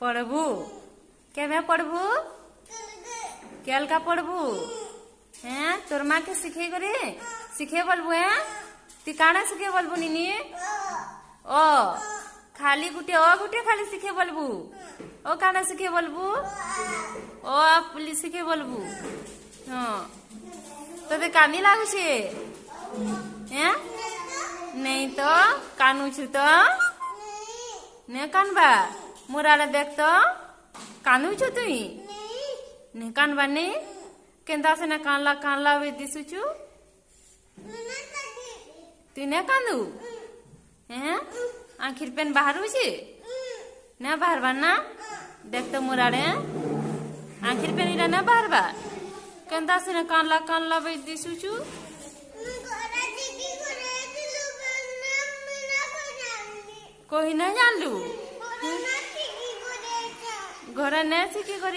पढ़बू केमे पढ़बू केलका पढ़बू हैं तोर माँ के सिखे बोलबू हैं ती काना सिखे बोलबू निनी ओ खाली गुटे खाली सिखे बोलबू ओ काना सिखे बोलबू ओ पुलिस सिखे बोलबू हाँ तो कानी लागुछे हैं नहीं तो कानू छु तो ने कानबा मुराले देख तो कानू छु तुई ने कानबा ने केंदा से ना कानला वे दिसुचु तू ने कांदू हैं आखिर पेन बाहर छे ना बाहर बाना देख तो मुराले आखिर पेन इरा ना बाहर बा केंदा से ना कानला वे दिसुचु कोई ना जान लू घर ने सिखी कर